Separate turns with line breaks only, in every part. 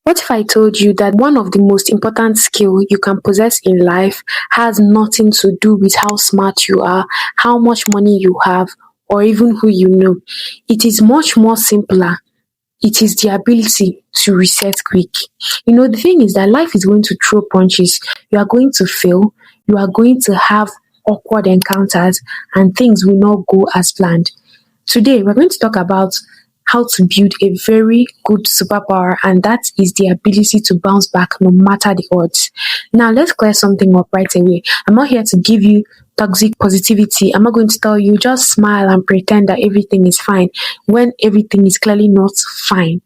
What if I told you that one of the most important skill you can possess in life has nothing to do with how smart you are, how much money you have, or even who you know? It is much more simpler. It is the ability to reset quick. The thing is that life is going to throw punches. You are going to fail. You are going to have awkward encounters and things will not go as planned. Today, we're going to talk about how to build a very good superpower, and that is the ability to bounce back no matter the odds. Now, let's clear something up right away. I'm not here to give you toxic positivity. I'm not going to tell you just smile and pretend that everything is fine when everything is clearly not fine.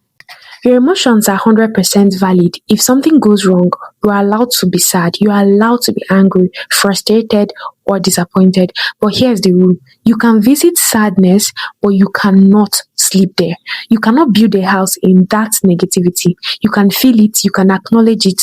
Your emotions are 100% valid. If something goes wrong, you are allowed to be sad, you are allowed to be angry, frustrated, or disappointed. But here's the rule: you can visit sadness, but you cannot sleep there. You cannot build a house in that negativity. You can feel it, you can acknowledge it.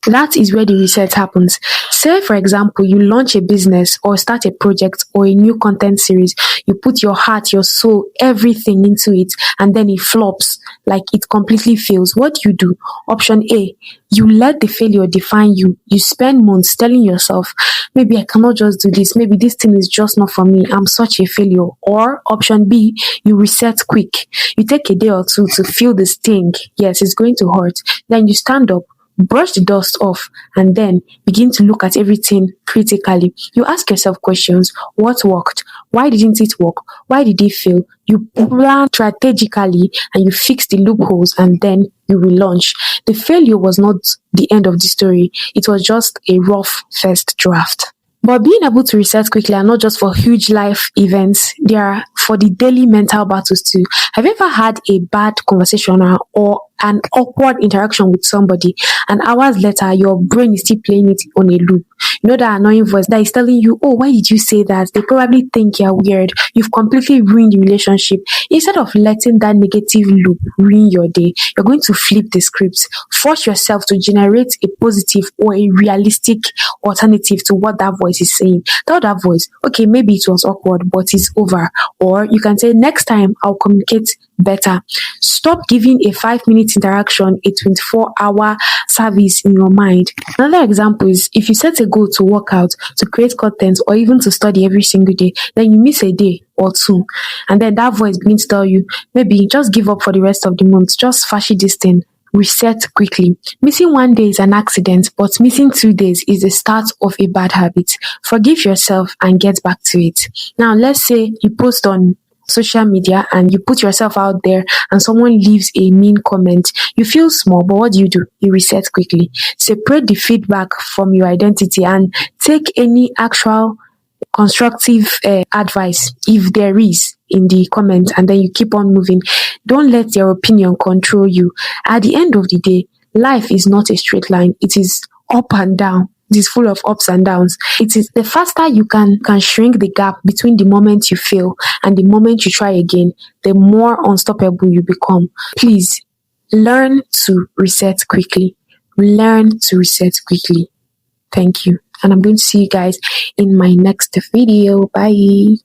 That is where the reset happens. Say, for example, you launch a business or start a project or a new content series. You put your heart, your soul, everything into it, and then it flops, like it completely fails. What do you do? Option A, you let the failure define you. You spend months telling yourself, maybe I cannot just do this. Maybe this thing is just not for me. I'm such a failure. Or option B, you reset quick. You take a day or two to feel the sting. Yes, it's going to hurt. Then you stand up, brush the dust off, and then begin to look at everything critically. You ask yourself questions: what worked? Why didn't it work? Why did it fail? You plan strategically and you fix the loopholes, and then you relaunch. The failure was not the end of the story, it was just a rough first draft. But being able to reset quickly are not just for huge life events, they are for the daily mental battles too. Have you ever had a bad conversation or an awkward interaction with somebody, and hours later your brain is still playing it on a loop? That annoying voice that is telling you, oh, why did you say that? They probably think you're weird. You've completely ruined the relationship. Instead of letting that negative loop ruin your day, you're going to flip the script. Force yourself to generate a positive or a realistic alternative to what that voice is saying. Tell that voice, okay, maybe it was awkward, but it's over. Or you can say, next time I'll communicate better. Stop giving a 5-minute interaction a 24-hour service in your mind. Another example is if you set a goal to work out, to create content, or even to study every single day, then you miss a day or two, and then that voice begins to tell you, maybe just give up for the rest of the month, just fashi this thing. Reset quickly. Missing one day is an accident, but missing 2 days is the start of a bad habit. Forgive yourself and get back to it. Now, let's say you post on social media and you put yourself out there and someone leaves a mean comment. You feel small, but what do? You reset quickly. Separate the feedback from your identity and take any actual constructive advice, if there is, in the comment, and then you keep on moving. Don't let your opinion control you. At the end of the day, life is not a straight line. It is up and down. It is full of ups and downs. It is the faster you can shrink the gap between the moment you fail and the moment you try again, the more unstoppable you become. Please learn to reset quickly. Learn to reset quickly. Thank you. And I'm going to see you guys in my next video. Bye.